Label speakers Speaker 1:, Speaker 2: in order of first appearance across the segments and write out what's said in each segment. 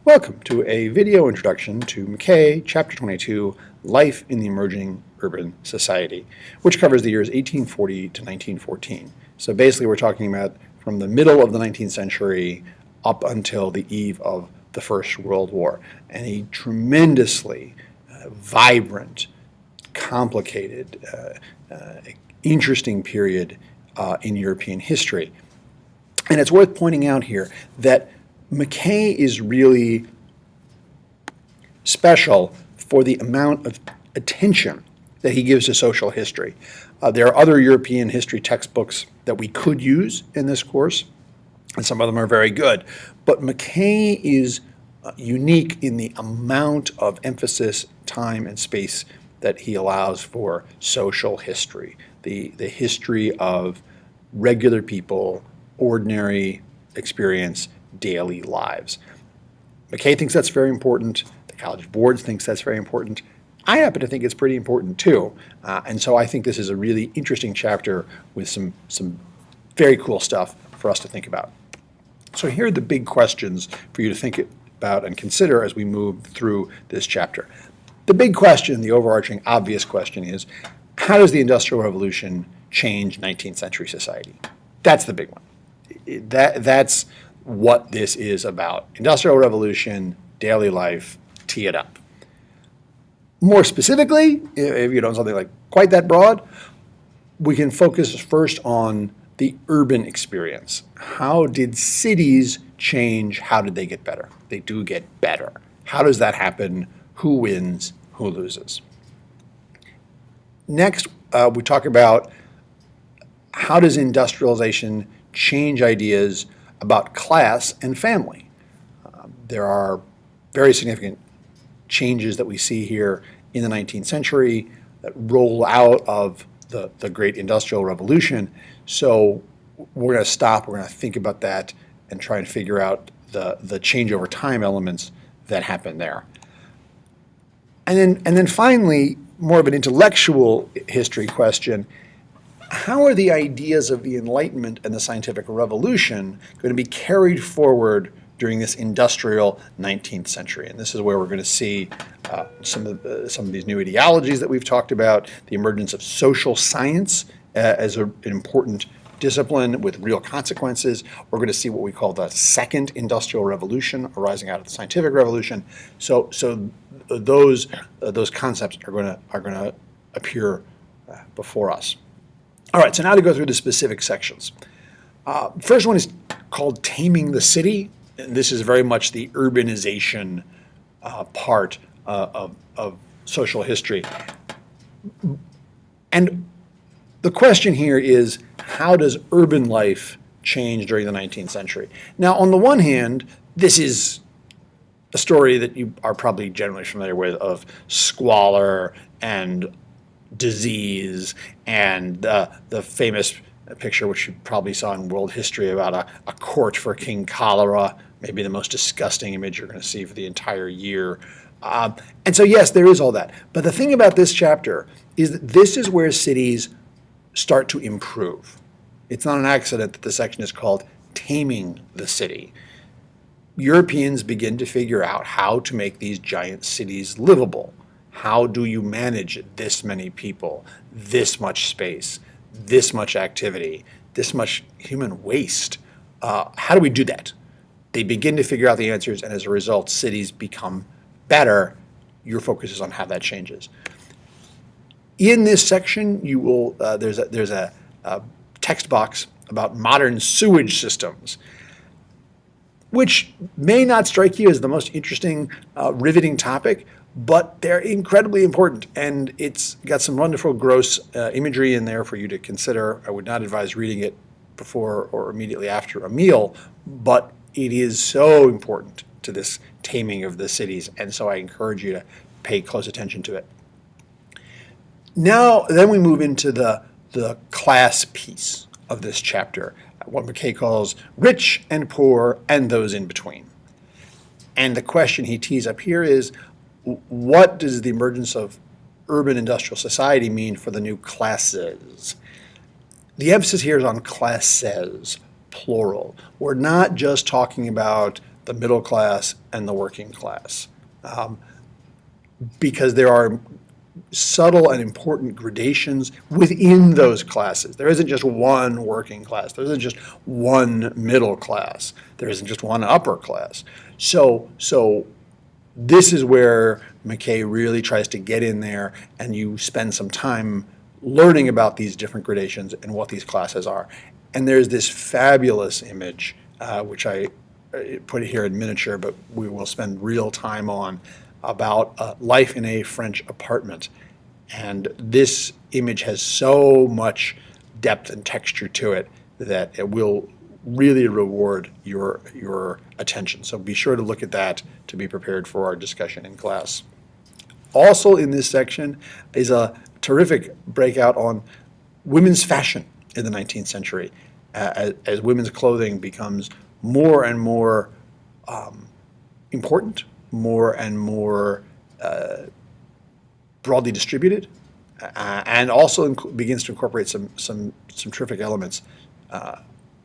Speaker 1: Welcome to a video introduction to McKay, Chapter 22, Life in the Emerging Urban Society, which covers the years 1840 to 1914. So basically we're talking about from the middle of the 19th century up until the eve of the First World War, and a tremendously vibrant, complicated, interesting period in European history. And it's worth pointing out here that McKay is really special for the amount of attention that he gives to social history. There are other European history textbooks that we could use in this course, and some of them are very good. But McKay is unique in the amount of emphasis, time, and space that he allows for social history, the history of regular people, ordinary experience, daily lives. McKay thinks that's very important. The College Board thinks that's very important. I happen to think it's pretty important too. And so I think this is a really interesting chapter with some very cool stuff for us to think about. So here are the big questions for you to think about and consider as we move through this chapter. The big question, the overarching obvious question is, how does the Industrial Revolution change 19th century society? That's the big one. That's what this is about. Industrial Revolution, daily life, tee it up. More specifically, if you don't something like quite that broad, we can focus first on the urban experience. How did cities change? How did they get better? They do get better. How does that happen? Who wins? Who loses? Next, we talk about how does industrialization change ideas about class and family. There are very significant changes that we see here in the 19th century that roll out of the great Industrial Revolution. So we're going to stop, we're going to think about that and try and figure out the change over time elements that happen there. And then finally, more of an intellectual history question. How are the ideas of the Enlightenment and the scientific revolution going to be carried forward during this industrial 19th century? And this is where we're going to see some of these new ideologies that we've talked about, the emergence of social science as an important discipline with real consequences. We're going to see what we call the second industrial revolution arising out of the scientific revolution. So those concepts are going to appear before us. All right, so now to go through the specific sections. First one is called Taming the City, and this is very much the urbanization part of social history. And the question here is, how does urban life change during the 19th century? Now, on the one hand, this is a story that you are probably generally familiar with of squalor and disease and the famous picture, which you probably saw in world history, about a court for King Cholera, maybe the most disgusting image you're going to see for the entire year. And so yes, there is all that. But the thing about this chapter is that this is where cities start to improve. It's not an accident that the section is called Taming the City. Europeans begin to figure out how to make these giant cities livable. How do you manage this many people, this much space, this much activity, this much human waste? How do we do that? They begin to figure out the answers, and as a result, cities become better. Your focus is on how that changes. In this section, you will there's a text box about modern sewage systems, which may not strike you as the most interesting, riveting topic, but they're incredibly important, and it's got some wonderful gross imagery in there for you to consider. I would not advise reading it before or immediately after a meal, but it is so important to this taming of the cities, and so I encourage you to pay close attention to it. Now, then we move into the class piece of this chapter, what McKay calls rich and poor and those in between. And the question he tees up here is, what does the emergence of urban industrial society mean for the new classes? The emphasis here is on classes, plural. We're not just talking about the middle class, and the working class. Because there are subtle and important gradations within those classes. There isn't just one working class. There isn't just one middle class. There isn't just one upper class. So this is where McKay really tries to get in there, and you spend some time learning about these different gradations and what these classes are. And there's this fabulous image, which I put here in miniature, but we will spend real time on, about life in a French apartment. And this image has so much depth and texture to it that it will really reward your attention. So be sure to look at that to be prepared for our discussion in class. Also in this section is a terrific breakout on women's fashion in the 19th century, as women's clothing becomes more and more important, more and more broadly distributed, and also begins to incorporate some terrific elements.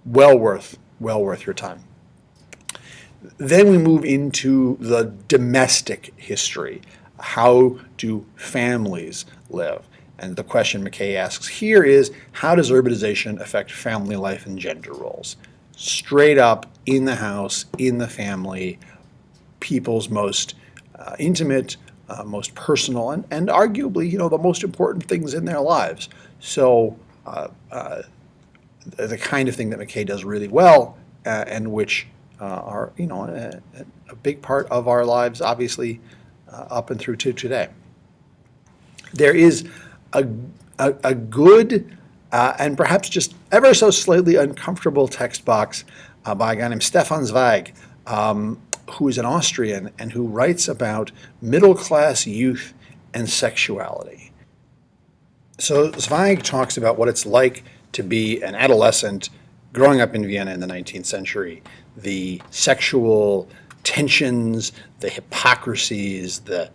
Speaker 1: Well worth your time. Then we move into the domestic history. How do families live? And the question McKay asks here is, how does urbanization affect family life and gender roles? Straight up, in the house, in the family, people's most intimate, most personal, and arguably, the most important things in their lives. So the kind of thing that McKay does really well, and which are a big part of our lives, obviously, up and through to today. There is a good and perhaps just ever so slightly uncomfortable text box by a guy named Stefan Zweig, who is an Austrian and who writes about middle-class youth and sexuality. So Zweig talks about what it's like to be an adolescent growing up in Vienna in the 19th century, the sexual tensions, the hypocrisies, the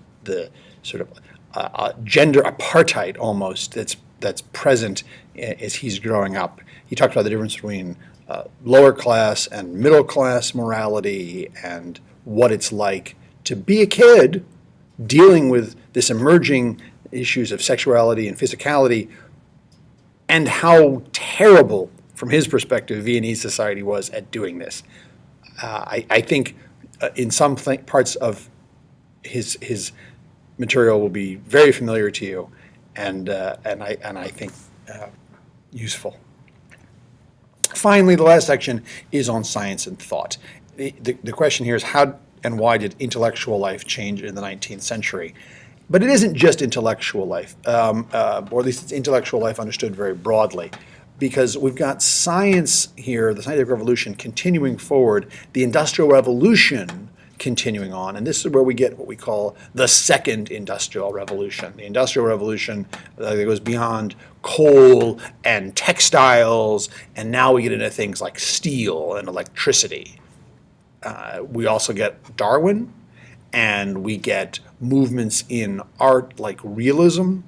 Speaker 1: sort of gender apartheid almost that's present as he's growing up. He talked about the difference between lower class and middle class morality and what it's like to be a kid dealing with this emerging issues of sexuality and physicality, and how terrible, from his perspective, Viennese society was at doing this. I think in some parts of his material will be very familiar to you, and I think useful. Finally, the last section is on science and thought. The question here is, how and why did intellectual life change in the 19th century? But it isn't just intellectual life, or at least it's intellectual life understood very broadly, because we've got science here, the scientific revolution continuing forward, the Industrial Revolution continuing on, and this is where we get what we call the Second Industrial Revolution. The Industrial Revolution that goes beyond coal and textiles, and now we get into things like steel and electricity. We also get Darwin, and we get movements in art like realism,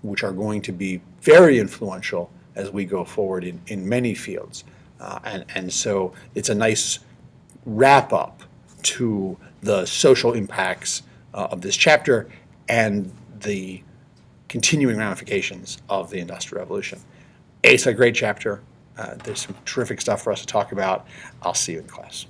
Speaker 1: which are going to be very influential as we go forward in many fields. And so it's a nice wrap-up to the social impacts of this chapter and the continuing ramifications of the Industrial Revolution. It's a great chapter. There's some terrific stuff for us to talk about. I'll see you in class.